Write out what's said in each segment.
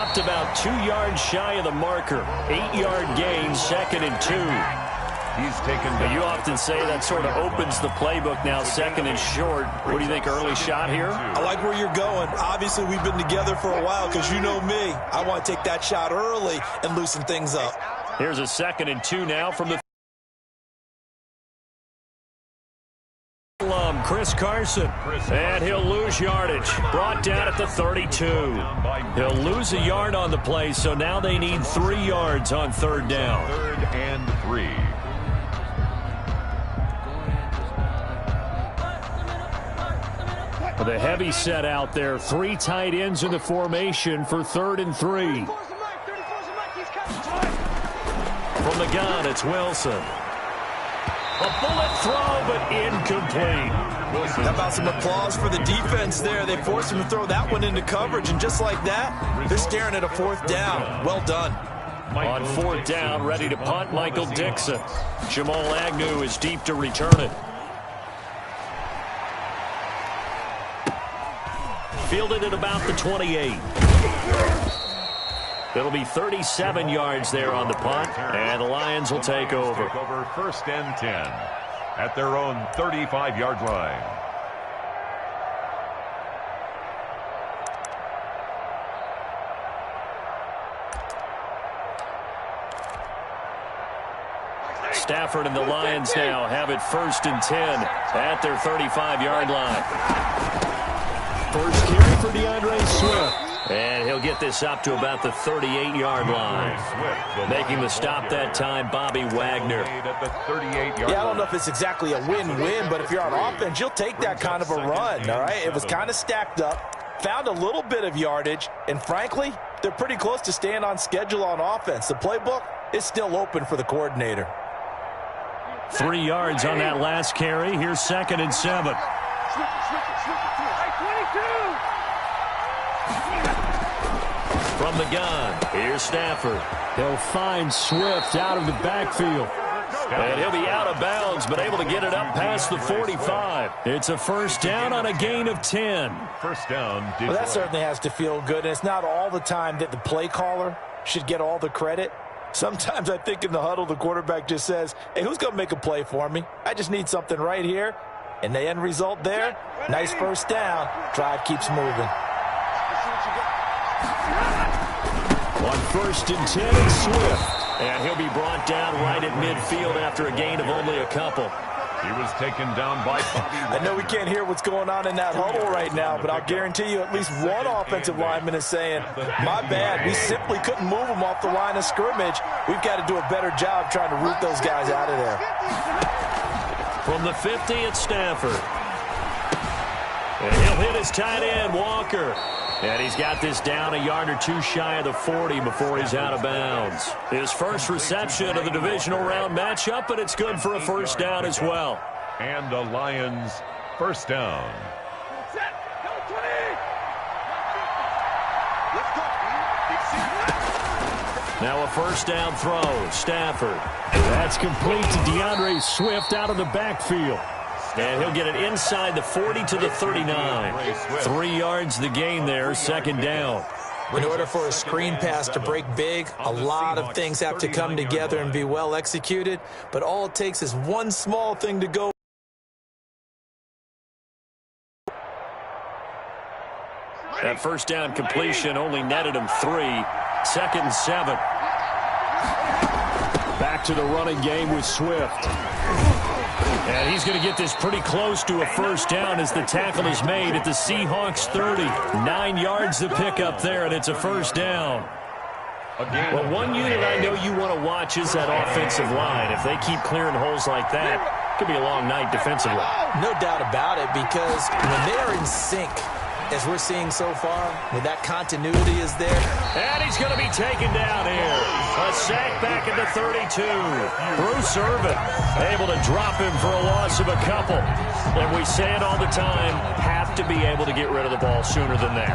About 2 yards shy of the marker. 8-yard gain, 2nd and 2. He's taken. You often say that sort of opens the playbook now, 2nd and short. What do you think, early shot here? I like where you're going. Obviously, we've been together for a while because you know me. I want to take that shot early and loosen things up. Here's a 2nd and 2 now from the Chris Carson, and he'll lose yardage. Brought down at the 32. He'll lose a yard on the play, so now they need 3 yards on 3rd down. 3rd and 3. With a heavy set out there, 3 tight ends in the formation for 3rd and 3. From the gun, it's Wilson. A bullet throw, but incomplete. How about some applause for the defense there? They forced him to throw that one into coverage, and just like that, they're staring at a 4th down. Well done. On 4th down, ready to punt, Michael Dixon. Jamal Agnew is deep to return it. Fielded at about the 28. It'll be 37 yards there on the punt, and the Lions will take over. 1st and 10 at their own 35-yard line. Stafford and the Lions now have it 1st and 10 at their 35-yard line. First carry for DeAndre Swift. And he'll get this up to about the 38-yard line. Making the stop that time, Bobby Wagner. Yeah, I don't know if it's exactly a win-win, but if you're on offense, you'll take that kind of a run, all right? It was kind of stacked up, found a little bit of yardage, and frankly, they're pretty close to staying on schedule on offense. The playbook is still open for the coordinator. 3 yards on that last carry. Here's 2nd and 7. From the gun, here's Stafford. He'll find Swift out of the backfield. And he'll be out of bounds, but able to get it up past the 45. It's a 1st down on a gain of 10. 1st down. Well, that certainly has to feel good. And it's not all the time that the play caller should get all the credit. Sometimes I think in the huddle, the quarterback just says, hey, who's going to make a play for me? I just need something right here. And the end result there, nice 1st down. Drive keeps moving. On 1st and 10, it's Swift. And he'll be brought down right at midfield after a gain of only a couple. He was taken down by I know we can't hear what's going on in that huddle right now, but I'll guarantee you at least one offensive lineman is saying, my bad, we simply couldn't move them off the line of scrimmage. We've got to do a better job trying to root those guys out of there. From the 50, it's Stafford. And he'll hit his tight end, Walker. And he's got this down a yard or 2 shy of the 40 before he's out of bounds. His first reception of the divisional round matchup, but it's good for a 1st down as well. And the Lions 1st down. Now a 1st down throw, Stafford. That's complete to DeAndre Swift out of the backfield. And he'll get it inside the 40 to the 39. 3 yards the gain there, 2nd down. In order for a screen pass to break big, a lot of things have to come together and be well executed. But all it takes is one small thing to go. That 1st down completion only netted him 3. 2nd and 7. Back to the running game with Swift. And he's going to get this pretty close to a 1st down as the tackle is made at the Seahawks 30. 9 yards to pick up there, and it's a 1st down. Well, one unit I know you want to watch is that offensive line. If they keep clearing holes like that, it could be a long night defensively. No doubt about it, because when they're in sync, as we're seeing so far, when that continuity is there. And he's going to be taken down here. A sack back at the 32. Bruce Irvin able to drop him for a loss of a couple. And we say it all the time, have to be able to get rid of the ball sooner than that.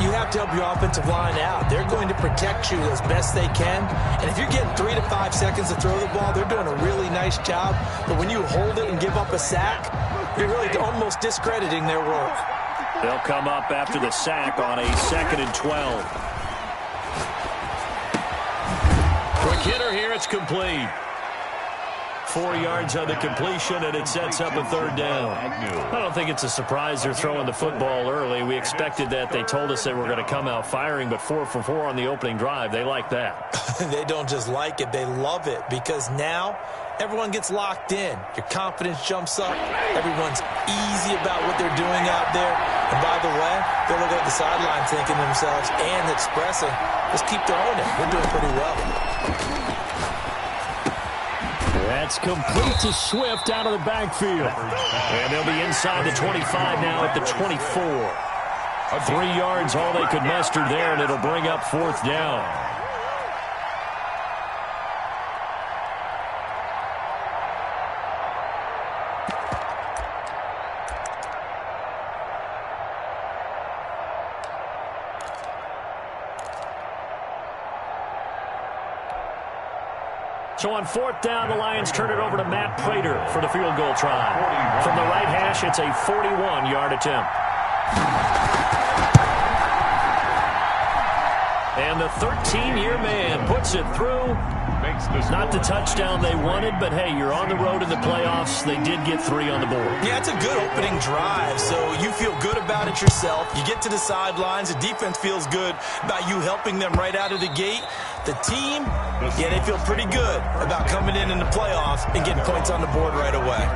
You have to help your offensive line out. They're going to protect you as best they can. And if you're getting 3 to 5 seconds to throw the ball, they're doing a really nice job. But when you hold it and give up a sack, you're really almost discrediting their work. They'll come up after the sack on a 2nd and 12. hitter here. It's complete. 4 yards on the completion, and it sets up a third down. I don't think it's a surprise they're throwing the football early. We expected that. They told us they were going to come out firing, but 4 for 4 on the opening drive. They like that. They don't just like it. They love it because now everyone gets locked in. Your confidence jumps up. Everyone's easy about what they're doing out there. And by the way, they're looking at the sideline thinking to themselves and expressing, let's keep throwing it. We're doing pretty well. That's complete to Swift out of the backfield. And they'll be inside the 25 now at the 24. 3 yards, all they could muster there, and it'll bring up fourth down. So on fourth down, the Lions turn it over to Matt Prater for the field goal try. From the right hash, it's a 41-yard attempt. And the 13-year man puts it through. Not the touchdown they wanted, but hey, you're on the road in the playoffs. They did get 3 on the board. Yeah, it's a good opening drive, so you feel good about it yourself. You get to the sidelines. The defense feels good about you helping them right out of the gate. The team, yeah, they feel pretty good about coming in the playoffs and getting points on the board right away.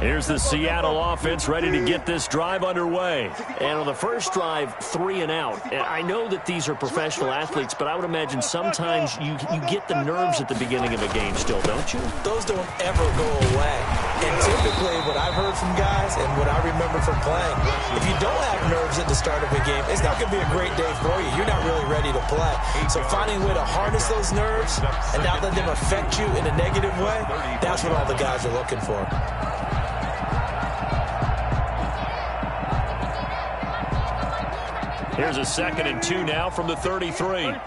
Here's the Seattle offense ready to get this drive underway. And on the first drive, 3 and out. And I know that these are professional athletes, but I would imagine sometimes you get the nerves at the beginning of a game still, don't you? Those don't ever go away. And typically what I've heard from guys and what I remember from playing, if you don't have nerves at the start of a game, it's not going to be a great day for you. You're not really ready to play. So finding a way to harness those nerves and not let them affect you in a negative way, that's what all the guys are looking for. Here's a 2nd and 2 now from the 33. Check.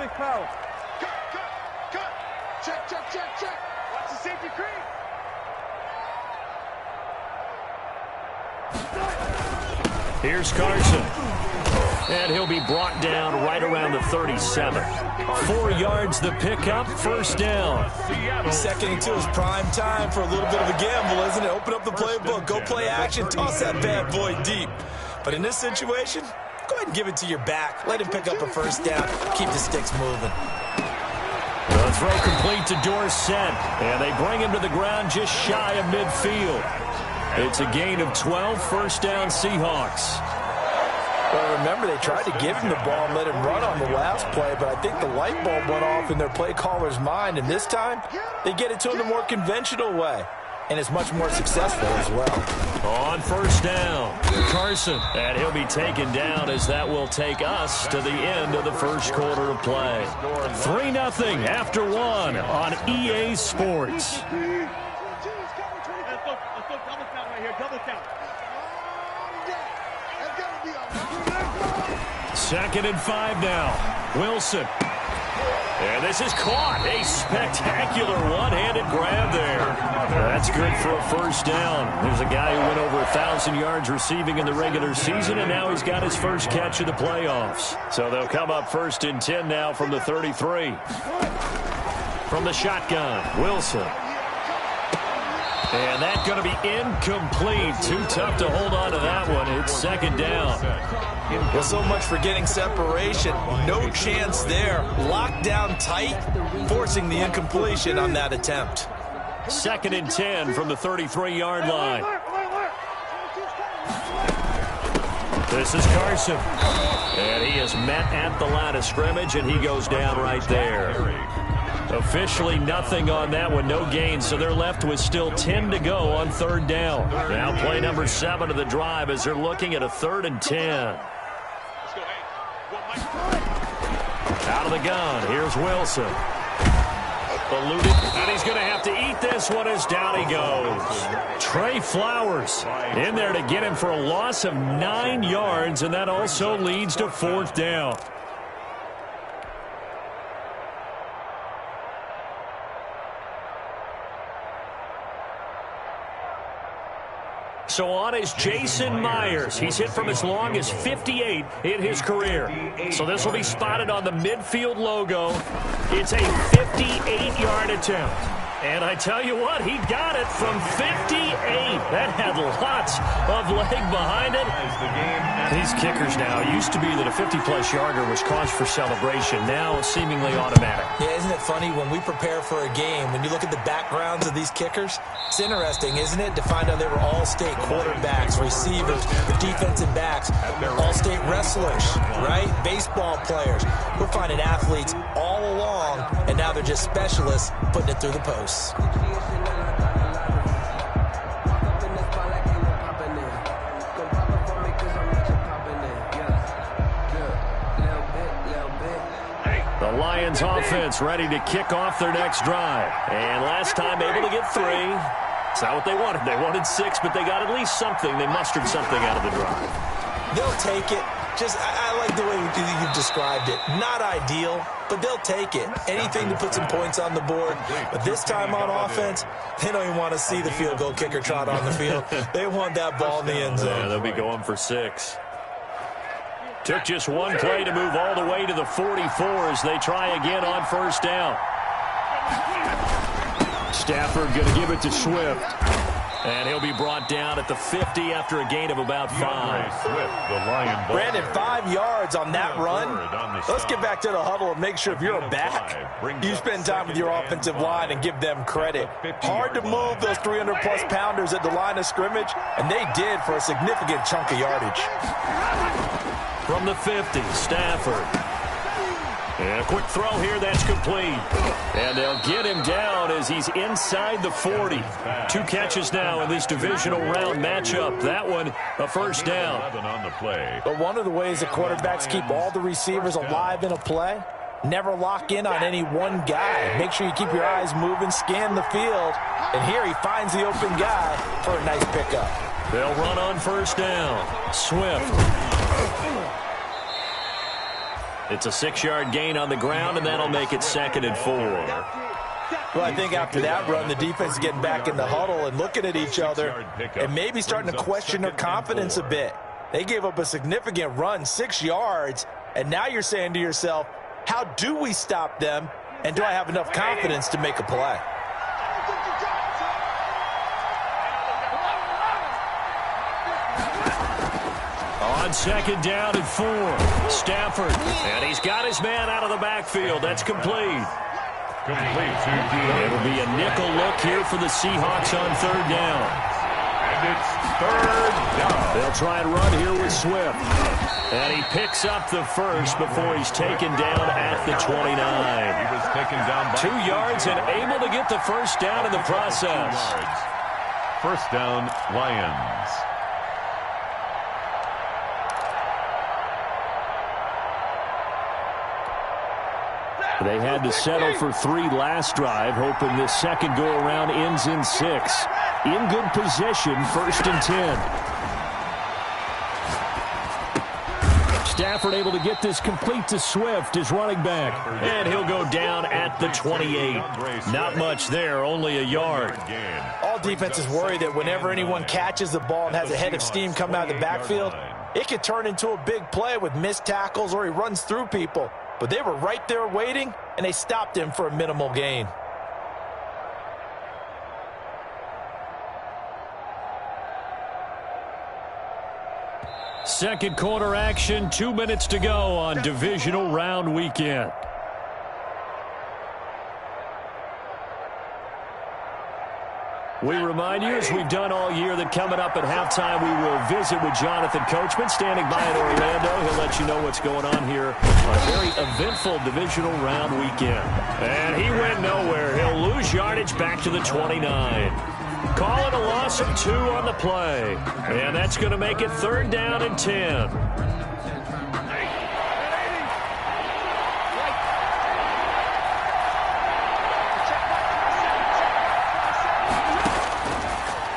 Watch the safety creep. Here's Carson. And he'll be brought down right around the 37. 4 yards the pickup, first down. 2nd and 2 is prime time for a little bit of a gamble, isn't it? Open up the playbook, go play action, toss that bad boy deep. But in this situation, go ahead and give it to your back. Let him pick up a first down. Keep the sticks moving. The throw complete to Dorsett. And they bring him to the ground just shy of midfield. It's a gain of 12, first down Seahawks. Well, remember, they tried to give him the ball and let him run on the last play, but I think the light bulb went off in their play caller's mind, and this time they get it to him the more conventional way. And it's much more successful as well. On first down, Carson. And he'll be taken down as that will take us to the end of the first quarter of play. 3-0 after 1 on EA Sports. Second and 5 now. Wilson. And this is caught. A spectacular one-handed grab there. That's good for a first down. There's a guy who went over 1,000 yards receiving in the regular season, and now he's got his first catch of the playoffs. So they'll come up 1st and 10 now from the 33. From the shotgun, Wilson. And that's going to be incomplete. Too tough to hold on to that one. It's 2nd down. Well, so much for getting separation. No chance there. Locked down tight, forcing the incompletion on that attempt. 2nd and 10 from the 33-yard line. This is Carson. And he is met at the line of scrimmage, and he goes down right there. Officially nothing on that one, no gain, so they're left with still 10 to go on 3rd down. Now play number 7 of the drive as they're looking at a 3rd and 10. Out of the gun, here's Wilson. Eluded, and he's going to have to eat this one as down he goes. Trey Flowers in there to get him for a loss of 9 yards, and that also leads to 4th down. So on is Jason Myers. He's hit from as long as 58 in his career. So this will be spotted on the midfield logo. It's a 58-yard attempt. And I tell you what, he got it from 58. That had lots of leg behind it. These kickers now, it used to be that a 50-plus yarder was cause for celebration. Now seemingly automatic. Yeah, isn't it funny when we prepare for a game, when you look at the backgrounds of these kickers, it's interesting, isn't it, to find out they were all-state quarterbacks, receivers, defensive backs, all-state wrestlers, right? Baseball players. We're finding athletes all along, and now they're just specialists putting it through the posts. The Lions offense ready to kick off their next drive. And last time able to get 3. It's not what they wanted. They wanted 6, but they got at least something. They mustered something out of the drive. They'll take it. I like the way you've described it. Not ideal, but they'll take it. Anything to put some points on the board. But this time on offense, they don't even want to see the field goal kicker trot on the field. They want that ball in the end zone. Yeah, they'll be going for 6. Took just one play to move all the way to the 44 as they try again on first down. Stafford going to give it to Swift. And he'll be brought down at the 50 after a gain of about 5. Brandon, 5 yards on that run. Let's get back to the huddle and make sure if you're a back, you spend time with your offensive line and give them credit. Hard to move those 300-plus pounders at the line of scrimmage, and they did for a significant chunk of yardage. From the 50, Stafford. And a quick throw here, that's complete. And they'll get him down as he's inside the 40. 2 catches now in this divisional round matchup. That one, a first down. But one of the ways that quarterbacks keep all the receivers alive in a play, never lock in on any one guy. Make sure you keep your eyes moving, scan the field. And here he finds the open guy for a nice pickup. They'll run on first down. Swift. It's a 6-yard gain on the ground, and that'll make it 2nd and 4. Well, I think after that run, the defense is getting back in the huddle and looking at each other and maybe starting to question their confidence a bit. They gave up a significant run, 6 yards, and now you're saying to yourself, how do we stop them, and do I have enough confidence to make a play? On 2nd down and 4, Stafford, and he's got his man out of the backfield. That's complete. It'll be a nickel look here for the Seahawks on 3rd down. And it's 3rd down. They'll try and run here with Swift. And he picks up the first before he's taken down at the 29. He was taken down by 2 yards and able to get the first down in the process. First down, Lions. They had to settle for 3 last drive, hoping this second go-around ends in 6. In good position, 1st and 10. Stafford able to get this complete to Swift, his running back. And he'll go down at the 28. Not much there, only a yard. All defenses worry that whenever anyone catches the ball and has a head of steam coming out of the backfield, it could turn into a big play with missed tackles or he runs through people. But they were right there waiting, and they stopped him for a minimal gain. Second quarter action, 2 minutes to go on divisional round weekend. We remind you, as we've done all year, that coming up at halftime, we will visit with Jonathan Coachman, standing by in Orlando. He'll let you know what's going on here on a very eventful divisional round weekend. And he went nowhere. He'll lose yardage back to the 29. Call it a loss of 2 on the play. And that's going to make it 3rd down and 10.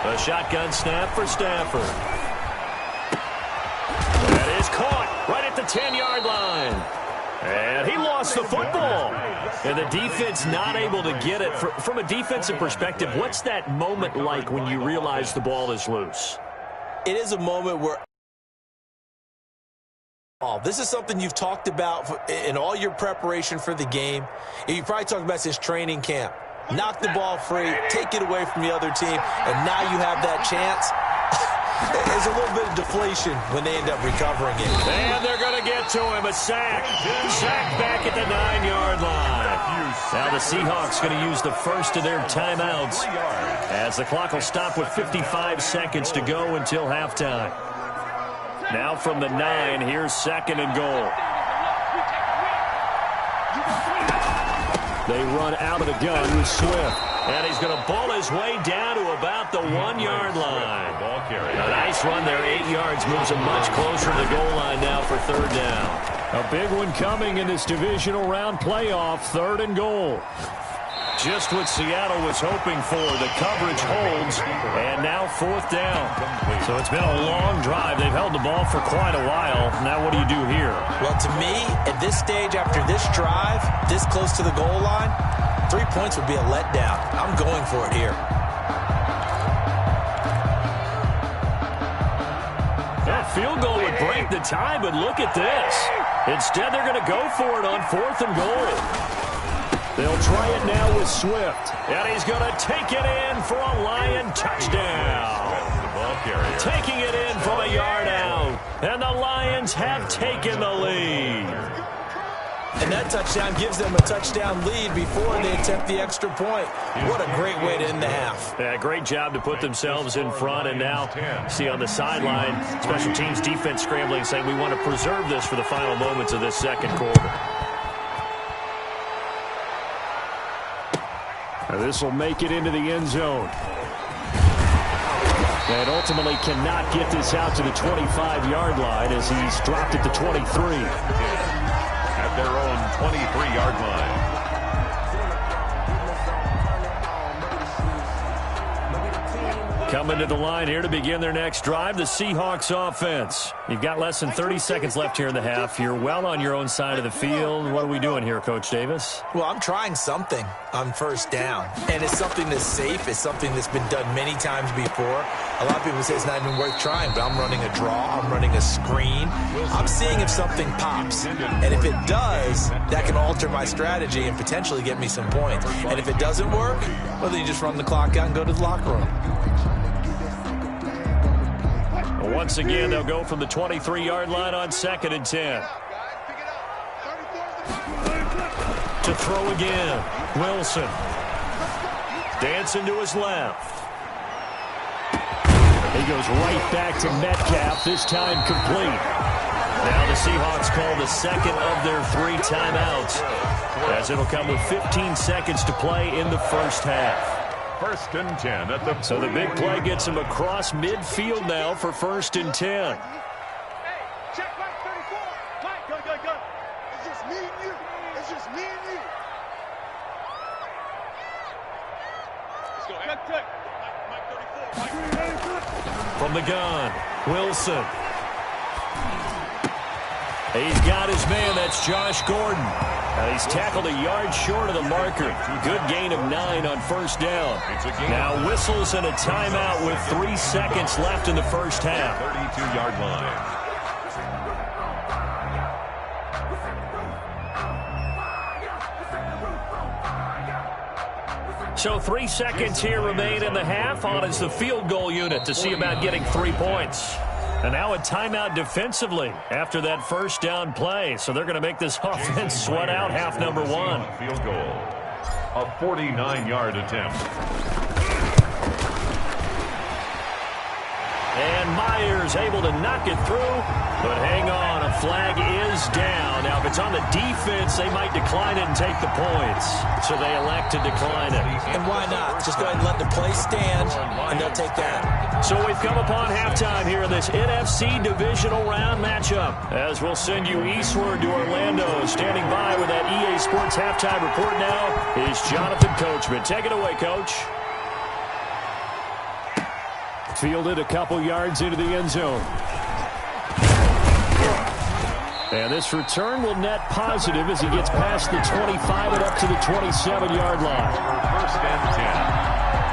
A shotgun snap for Stafford. That is caught right at the 10-yard line. And he lost the football. And the defense not able to get it. From a defensive perspective, what's that moment like when you realize the ball is loose? it is a moment where this is something you've talked about in all your preparation for the game. You probably talked about since training camp. Knock the ball free, take it away from the other team, and now you have that chance. There's a little bit of deflation when they end up recovering it. And they're going to get to him. A sack. Sack back at the 9-yard line. Now the Seahawks going to use the first of their timeouts as the clock will stop with 55 seconds to go until halftime. Now from the 9, here's 2nd and goal. They run out of the gun with Swift. And he's going to ball his way down to about the 1-yard line. A nice run there, 8 yards. Moves him much closer to the goal line now for 3rd down. A big one coming in this divisional round playoff, 3rd and goal. Just what Seattle was hoping for. The coverage holds, and now 4th down. So it's been a long drive. They've held the ball for quite a while. Now what do you do here? Well, to me, at this stage, after this drive, this close to the goal line, 3 points would be a letdown. I'm going for it here. That field goal would break the tie, but look at this. Instead, they're going to go for it on 4th and goal. They'll try it now with Swift. And he's going to take it in for a Lion touchdown. Taking it in from a yard out. And the Lions have taken the lead. And that touchdown gives them a touchdown lead before they attempt the extra point. What a great way to end the half. Yeah, great job to put themselves in front. And now, see on the sideline, special teams defense scrambling, saying we want to preserve this for the final moments of this second quarter. Now this will make it into the end zone. And ultimately cannot get this out to the 25-yard line as he's dropped at the 23. At their own 23-yard line. Coming to the line here to begin their next drive, the Seahawks offense. You've got less than 30 seconds left here in the half. You're well on your own side of the field. What are we doing here, Coach Davis? Well, I'm trying something on 1st down. And it's something that's safe. It's something that's been done many times before. A lot of people say it's not even worth trying, but I'm running a draw. I'm running a screen. I'm seeing if something pops. And if it does, that can alter my strategy and potentially get me some points. And if it doesn't work, well, then you just run the clock out and go to the locker room. Once again, they'll go from the 23-yard line on 2nd and 10. To throw again, Wilson. Dancing to his left. He goes right back to Metcalf, this time complete. Now the Seahawks call the 2nd of their 3 timeouts, as it'll come with 15 seconds to play in the first half. 1st and 10 at the. So the big play gets him across midfield now for 1st and 10. Hey, check Mike 34. Mike, go. It's just me and you. It's just me and you. Let's go. Check. Mike 34. From the gun, Wilson. He's got his man. That's Josh Gordon. He's tackled a yard short of the marker. Good gain of 9 on 1st down. Now whistles and a timeout with 3 seconds left in the first half. 32-yard line. So 3 seconds here remain in the half. On is the field goal unit to see about getting 3 points. And now a timeout defensively after that 1st down play. So they're going to make this offense sweat out half number 1. Field goal. A 49-yard attempt. And Myers able to knock it through. But hang on, a flag is down. Now, if it's on the defense, they might decline it and take the points. So they elect to decline it. And why not? Just go ahead and let the play stand, and they'll take that. So we've come upon halftime here in this NFC divisional round matchup. As we'll send you eastward to Orlando. Standing by with that EA Sports halftime report now is Jonathan Coachman. Take it away, Coach. Fielded a couple yards into the end zone. And this return will net positive as he gets past the 25 and up to the 27-yard line. 1st and 10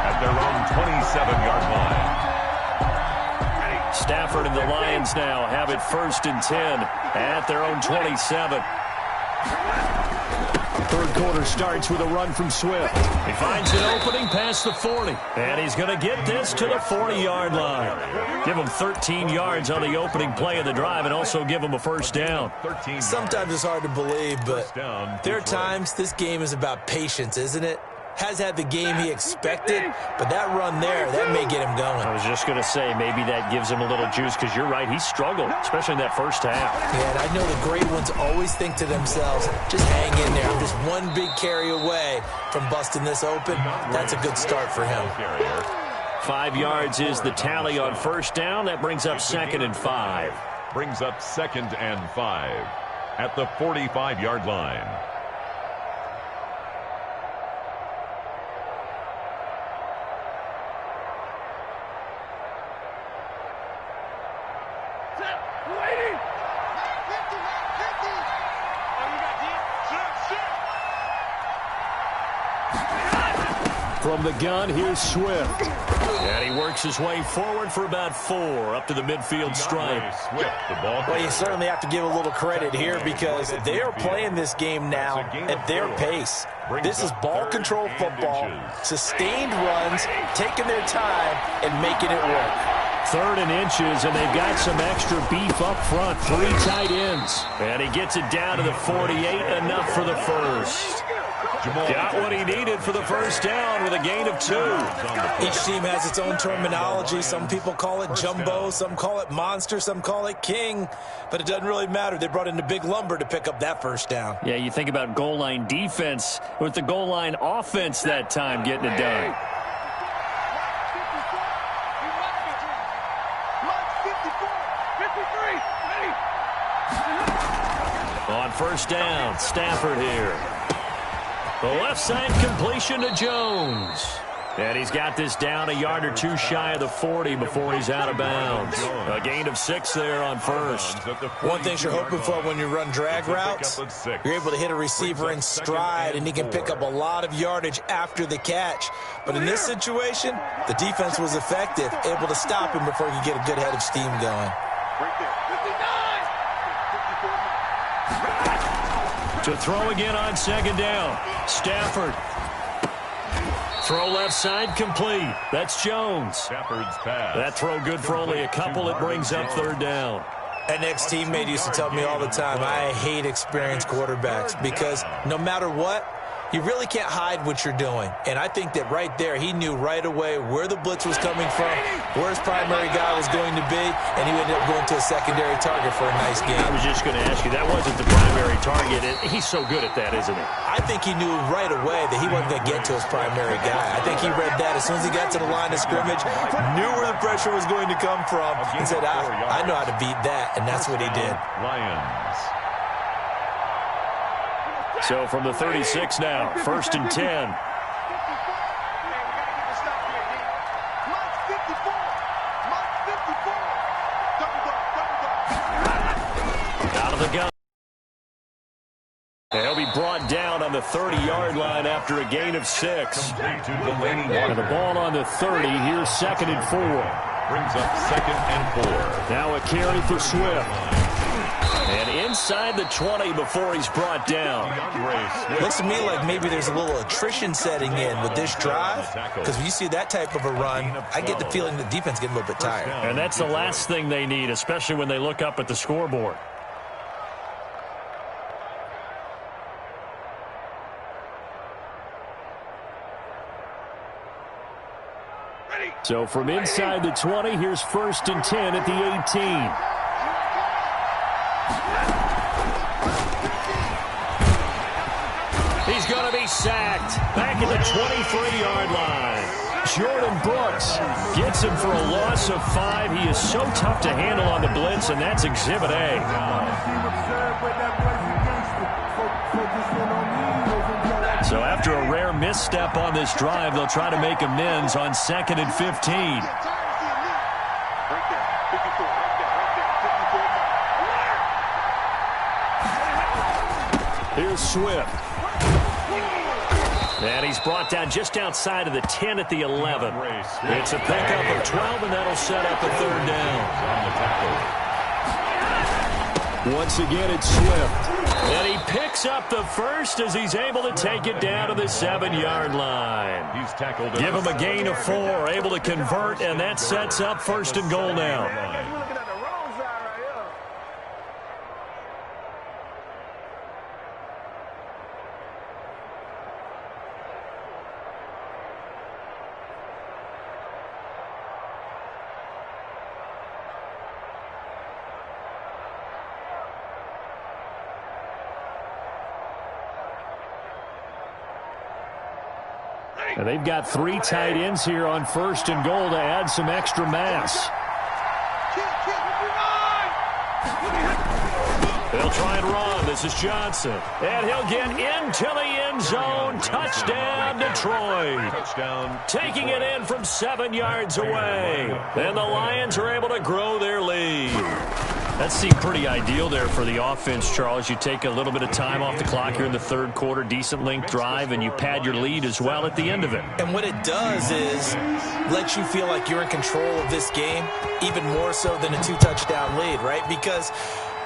at their own 27-yard line. Stafford and the Lions now have it 1st and 10 at their own 27. Third quarter starts with a run from Swift. He finds an opening past the 40. And he's going to get this to the 40-yard line. Give him 13 yards on the opening play of the drive and also give him a first down. Sometimes it's hard to believe, but there are times this game is about patience, isn't it? Has had the game he expected, but that run there, that may get him going. I was just going to say, maybe that gives him a little juice because you're right, he struggled, especially in that first half. Yeah, and I know the great ones always think to themselves, just hang in there. I'm just one big carry away from busting this open. That's a good start for him. 5 yards is the tally on first down. That brings up 2nd and 5. Brings up 2nd and 5 at the 45-yard line. From the gun, here's Swift. And he works his way forward for about 4 up to the midfield stripe. Well, you certainly have to give a little credit here because they are playing this game now at their pace. This is ball control football, sustained runs, taking their time and making it work. 3rd and inches, and they've got some extra beef up front. 3 tight ends. And he gets it down to the 48, enough for the first. Got what he needed for the first down with a gain of 2. Each team has its own terminology. Some people call it jumbo, some call it monster, some call it king. But it doesn't really matter. They brought in the big lumber to pick up that first down. Yeah, you think about goal line defense with the goal line offense that time getting it done. On first down, Stafford here. The left side completion to Jones. And he's got this down a yard or 2 shy of the 40 before he's out of bounds. A gain of 6 there on first. One thing you're hoping for when you run drag routes, you're able to hit a receiver in stride, and he can pick up a lot of yardage after the catch. But in this situation, the defense was effective, able to stop him before he could get a good head of steam going. To throw again on 2nd down. Stafford. Throw left side complete. That's Jones. Stafford's pass. That throw good for only a couple. It brings up 3rd down. An ex-teammate used to tell me all the time, I hate experienced quarterbacks because no matter what, you really can't hide what you're doing. And I think that right there, he knew right away where the blitz was coming from, where his primary guy was going to be, and he ended up going to a secondary target for a nice game. I was just going to ask you, that wasn't the primary target. He's so good at that, isn't he? I think he knew right away that he wasn't going to get to his primary guy. I think he read that as soon as he got to the line of scrimmage, knew where the pressure was going to come from, and said, I know how to beat that, and that's what he did. Lions. So from the 36 now, 1st and 10. Out of the gun. And he'll be brought down on the 30-yard line after a gain of 6. And the ball on the 30. Here's 2nd and 4. Brings up 2nd and 4. Now a carry for Swift. And inside the 20 before he's brought down. Looks to me like maybe there's a little attrition setting in with this drive, because when you see that type of a run, I get the feeling the defense getting a little bit tired. And that's the last thing they need, especially when they look up at the scoreboard. So from inside the 20, here's 1st and 10 at the 18. He's going to be sacked back at the 23-yard line. Jordan Brooks gets him for a loss of 5. He is so tough to handle on the blitz, and that's Exhibit A. So after a rare misstep on this drive, they'll try to make amends on 2nd and 15. Here's Swift. And he's brought down just outside of the 10 at the 11. It's a pickup of 12, and that'll set up a third down. Once again, it's Swift. And he picks up the first as he's able to take it down to the 7-yard line. He's tackled. Give him a gain of 4, able to convert, and that sets up first and goal now. And they've got 3 tight ends here on first and goal to add some extra mass. They'll try and run. This is Johnson. And he'll get into the end zone. Touchdown, Detroit. Touchdown. Taking it in from 7 yards away. And the Lions are able to grow their lead. That seemed pretty ideal there for the offense, Charles. You take a little bit of time off the clock here in the third quarter, decent length drive, and you pad your lead as well at the end of it. And what it does is let you feel like you're in control of this game, even more so than a 2-touchdown lead, right? Because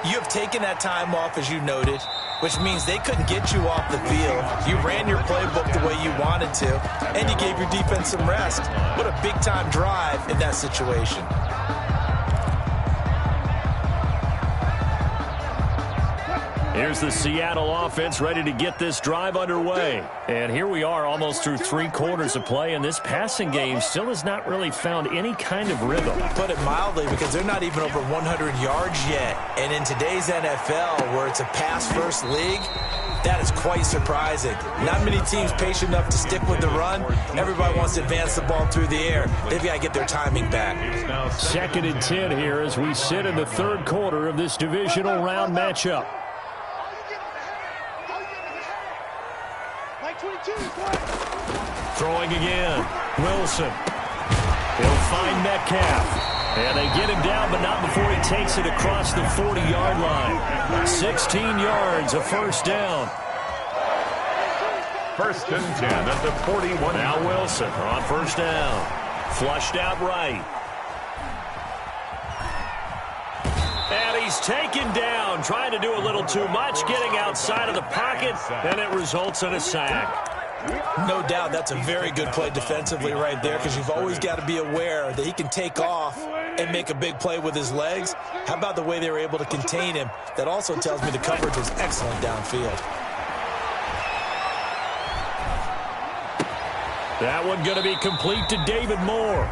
you have taken that time off, as you noted, which means they couldn't get you off the field. You ran your playbook the way you wanted to, and you gave your defense some rest. What a big-time drive in that situation. Here's the Seattle offense ready to get this drive underway. And here we are almost through 3 quarters of play, and this passing game still has not really found any kind of rhythm. Put it mildly, because they're not even over 100 yards yet. And in today's NFL, where it's a pass-first league, that is quite surprising. Not many teams patient enough to stick with the run. Everybody wants to advance the ball through the air. They've got to get their timing back. 2nd and 10 here as we sit in the third quarter of this divisional round matchup. Throwing again. Wilson. He'll find Metcalf. And they get him down, but not before he takes it across the 40-yard line. 16 yards, a first down. 1st and 10 at the 41. Now Wilson on first down. Flushed out right. And he's taken down, trying to do a little too much, getting outside of the pocket, and it results in a sack. No doubt that's a very good play defensively right there, because you've always got to be aware that he can take off and make a big play with his legs. How about the way they were able to contain him? That also tells me the coverage was excellent downfield. That one going to be complete to David Moore.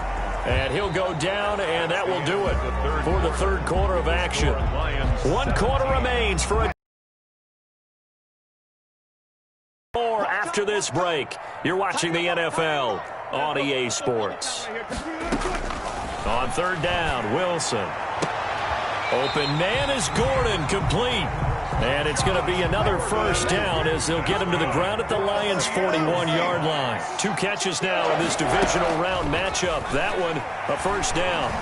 And he'll go down, and that will do it for the third quarter of action. 1 quarter remains for a more after this break. You're watching the NFL on EA Sports. On third down, Wilson. Open man is Gordon, complete. And it's going to be another first down as they'll get him to the ground at the Lions' 41-yard line. 2 catches now in this divisional round matchup. That one, a first down.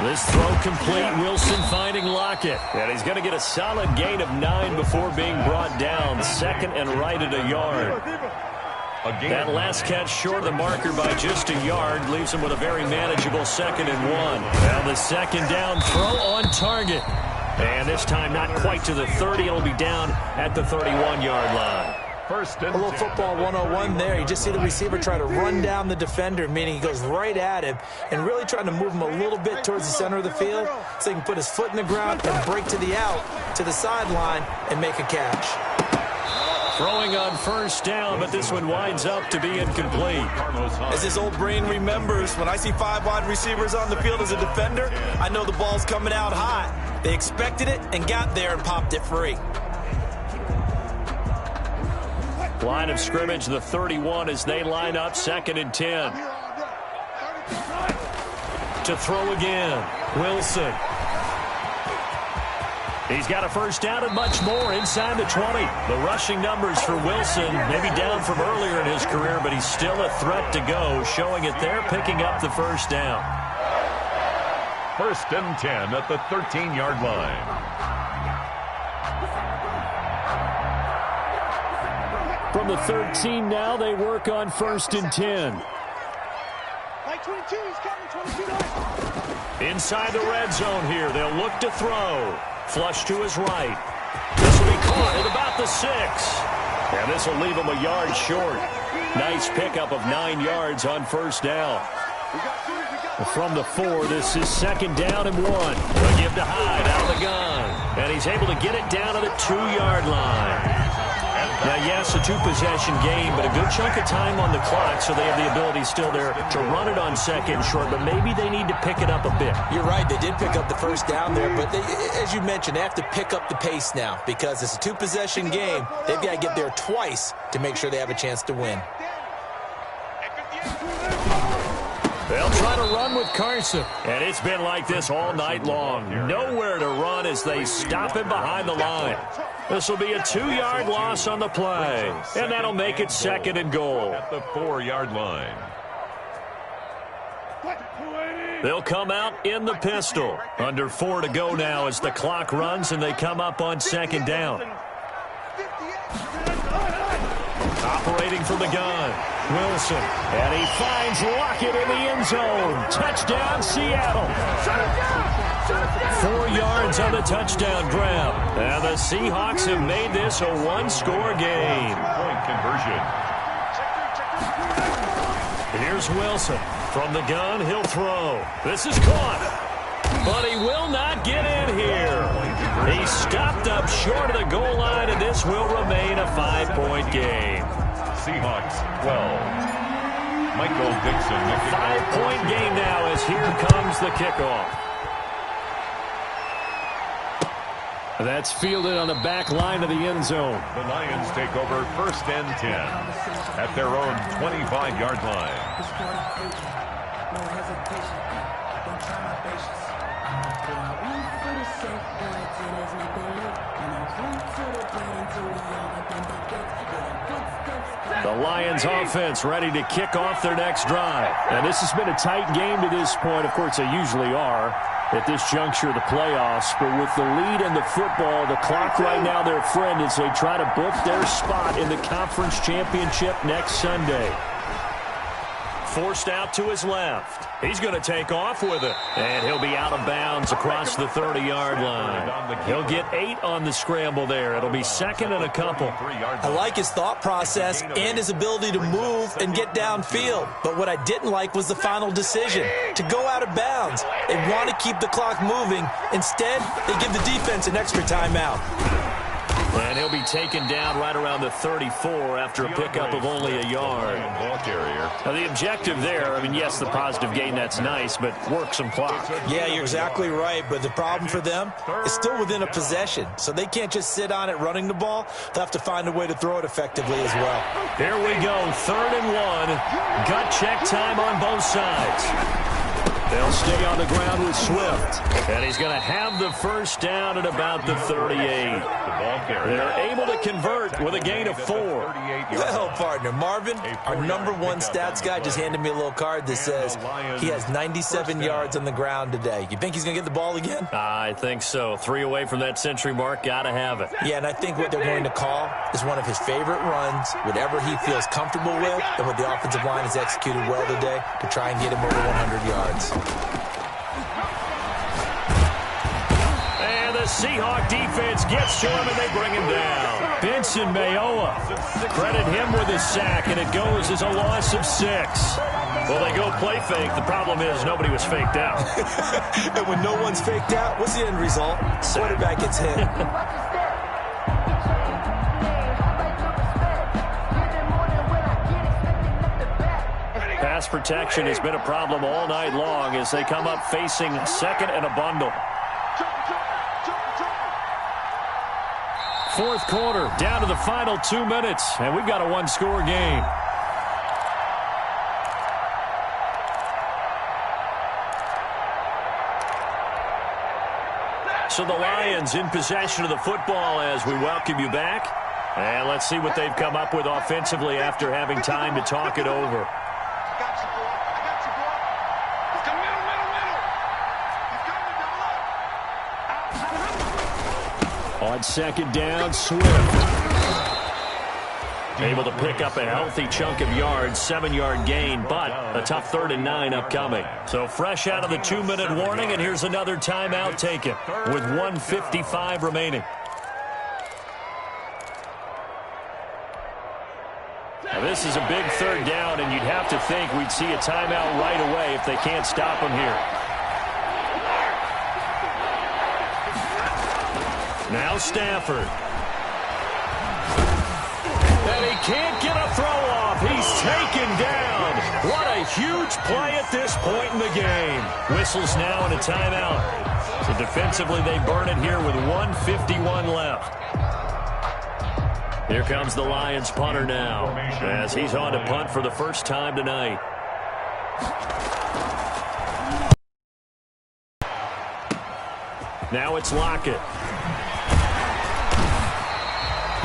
This throw complete. Wilson finding Lockett. And he's going to get a solid gain of 9 before being brought down. 2nd and right at a yard. That last catch short of the marker by just a yard leaves him with a very manageable 2nd and 1. Now the second down throw on target. And this time not quite to the 30. It'll be down at the 31-yard line. First and a little football 101 there. You just see the receiver try to run down the defender, meaning he goes right at him and really trying to move him a little bit towards the center of the field so he can put his foot in the ground and break to the out, to the sideline, and make a catch. Throwing on first down, but this one winds up to be incomplete. As his old brain remembers, when I see 5 wide receivers on the field as a defender, I know the ball's coming out hot. They expected it and got there and popped it free. Line of scrimmage, the 31 as they line up, 2nd and 10. To throw again, Wilson. He's got a first down and much more inside the 20. The rushing numbers for Wilson, maybe down from earlier in his career, but he's still a threat to go, showing it there, picking up the first down. 1st and 10 at the 13-yard line. From the 13 now, they work on 1st and 10. Like 22, he's coming, 22. Inside the red zone here, they'll look to throw. Flush to his right. This will be caught at about the 6. And this will leave him a yard short. Nice pickup of 9 yards on 1st down. From the 4, this is 2nd down and 1. They'll give to Hyde out of the gun. And he's able to get it down to the 2-yard line. Now, yes, a 2-possession game, but a good chunk of time on the clock, so they have the ability still there to run it on 2nd and short, but maybe they need to pick it up a bit. You're right. They did pick up the 1st down there, but as you mentioned, they have to pick up the pace now because it's a 2-possession game. They've got to get there twice to make sure they have a chance to win. They'll try to run with Carson, and it's been like this all night long. Nowhere to run as they stop him behind the line. This will be a 2-yard loss on the play, and that'll make it 2nd and goal. At the 4-yard line. They'll come out in the pistol. Under 4 to go now as the clock runs, and they come up on 2nd down. Operating from the gun, Wilson, and he finds Lockett in the end zone. Touchdown, Seattle. 4 yards on the touchdown grab. And the Seahawks have made this a 1-score game. Point conversion. Here's Wilson. From the gun, he'll throw. This is caught. But he will not get in here. He stopped up short of the goal line, and this will remain a 5-point game. Seahawks 12. Michael Dixon. 5-point game now as here comes the kickoff. That's fielded on the back line of the end zone. The Lions take over 1st and 10 at their own 25-yard line. The Lions offense ready to kick off their next drive. And this has been a tight game to this point. Of course, they usually are at this juncture of the playoffs. But with the lead in the football, the clock right now their friend as they try to book their spot in the conference championship next Sunday. Forced out to his left. He's going to take off with it. And he'll be out of bounds across the 30-yard line. He'll get 8 on the scramble there. It'll be 2nd and a couple. I like his thought process and his ability to move and get downfield. But what I didn't like was the final decision, to go out of bounds. They want to keep the clock moving. Instead, they give the defense an extra timeout. And he'll be taken down right around the 34 after a pickup of only a yard. Now, the objective there, I mean, yes, the positive gain, that's nice, but work some clock. Yeah, you're exactly right, but the problem for them is still within a possession, so they can't just sit on it running the ball. They'll have to find a way to throw it effectively as well. Here we go, 3rd and 1. Gut check time on both sides. They'll stay on the ground with Swift. And he's going to have the 1st down at about the 38. They're able to convert with a gain of 4. Well, partner, Marvin, our number 1 stats guy, just handed me a little card that says he has 97 yards on the ground today. You think he's going to get the ball again? I think so. 3 away from that century mark. Got to have it. Yeah, and I think what they're going to call is one of his favorite runs, whatever he feels comfortable with, and what the offensive line has executed well today to try and get him over 100 yards. And the Seahawk defense gets to him, and they bring him down. Benson Mayowa, credit him with a sack, and it goes as a loss of 6. Well, they go play fake. The problem is nobody was faked out. And when no one's faked out, what's the end result? Quarterback gets hit. Pass protection has been a problem all night long as they come up facing 2nd and a bundle. 4th quarter, down to the final 2 minutes, and we've got a 1-score game. So the Lions in possession of the football as we welcome you back. And let's see what they've come up with offensively after having time to talk it over. On 2nd down, Swift. Able to pick up a healthy chunk of yards, 7-yard gain, but a tough 3rd and 9 upcoming. So fresh out of the 2-minute warning, and here's another timeout taken with 1:55 remaining. Now this is a big 3rd down, and you'd have to think we'd see a timeout right away if they can't stop him here. Now Stafford. And he can't get a throw off. He's taken down. What a huge play at this point in the game. Whistles now and a timeout. So defensively they burn it here with 1:51 left. Here comes the Lions punter now as he's on to punt for the first time tonight. Now it's Lockett.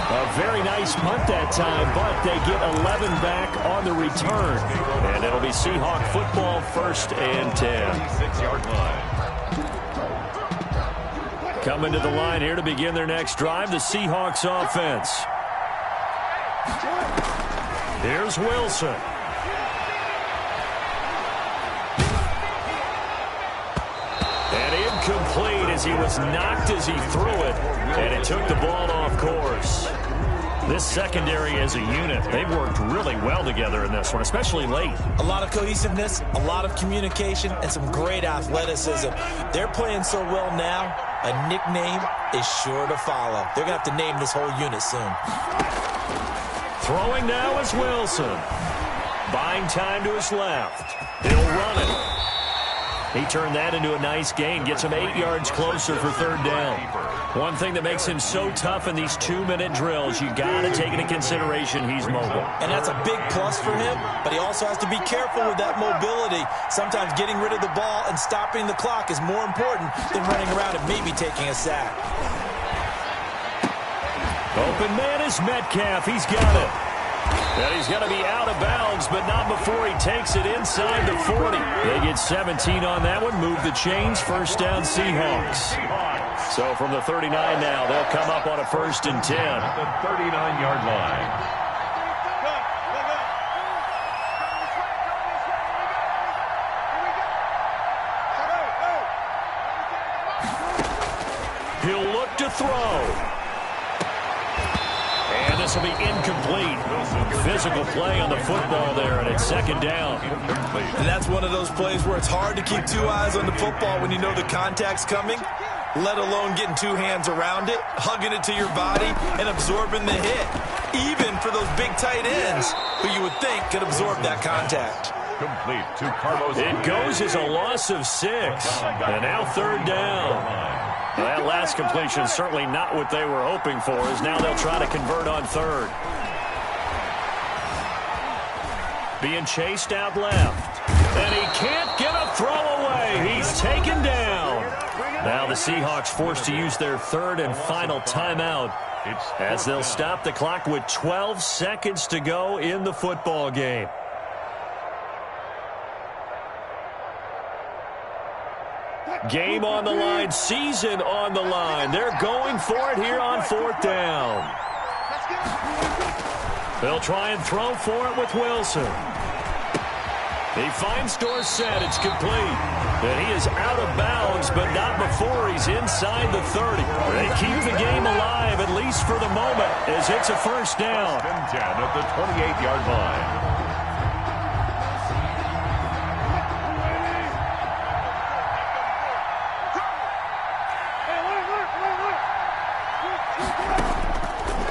A very nice punt that time, but they get 11 back on the return. And it'll be Seahawk football, 1st and 10. 6-yard line. Coming to the line here to begin their next drive, the Seahawks offense. Here's Wilson. And incomplete as he was knocked as he threw it. And it took the ball off course. This secondary as a unit, they've worked really well together in this one, especially late. A lot of cohesiveness, a lot of communication, and some great athleticism. They're playing so well now, a nickname is sure to follow. They're going to have to name this whole unit soon. Throwing now is Wilson. Buying time to his left. He'll run it. He turned that into a nice gain, gets him 8 yards closer for 3rd down. One thing that makes him so tough in these 2-minute drills, you got to take into consideration he's mobile. And that's a big plus for him, but he also has to be careful with that mobility. Sometimes getting rid of the ball and stopping the clock is more important than running around and maybe taking a sack. Open man is Metcalf. He's got it. And he's going to be out of bounds, but not before he takes it inside the 40. They get 17 on that one. Move the chains. 1st down Seahawks. So from the 39 now, they'll come up on a 1st and 10. At the 39-yard line. He'll look to throw. And this will be incomplete. Physical play on the football there, and it's 2nd down. And that's one of those plays where it's hard to keep 2 eyes on the football when you know the contact's coming, let alone getting 2 hands around it, hugging it to your body, and absorbing the hit. Even for those big tight ends who you would think could absorb that contact. Complete to Carlos. It goes as a loss of 6. And now 3rd down. That last completion certainly not what they were hoping for, as now they'll try to convert on 3rd. Being chased out left. And he can't get a throw away. He's taken down. Now the Seahawks forced to use their 3rd and final timeout as they'll stop the clock with 12 seconds to go in the football game. Game on the line, season on the line. They're going for it here on 4th down. They'll try and throw for it with Wilson. He finds Dorsett. It's complete. And he is out of bounds, but not before he's inside the 30. They keep the game alive, at least for the moment, as it's a 1st down. 10 at the 28-yard line.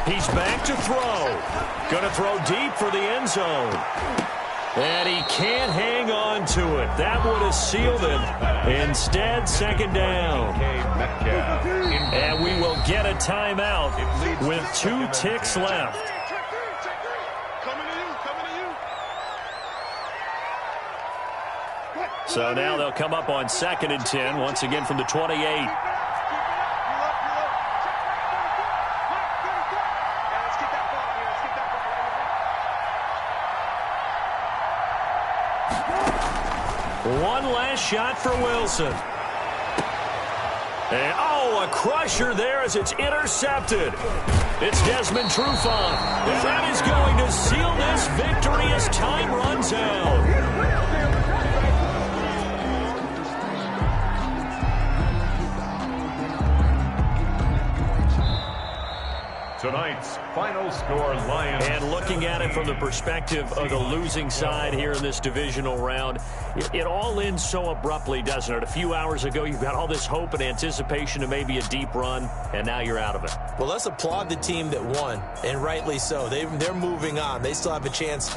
He's back to throw. Going to throw deep for the end zone. And he can't hang on to it. That would have sealed it. Instead, 2nd down. And we will get a timeout with 2 ticks left. So now they'll come up on 2nd and 10, once again from the 28. One last shot for Wilson. And, oh, Oh, a crusher there as it's intercepted. It's Desmond Trufant, and that is going to seal this victory as time runs out. Tonight's final score, Lions. And looking at it from the perspective of the losing side here in this divisional round, it all ends so abruptly, doesn't it? A few hours ago, you've got all this hope and anticipation of maybe a deep run, and now you're out of it. Well, let's applaud the team that won, and rightly so. They're moving on. They still have a chance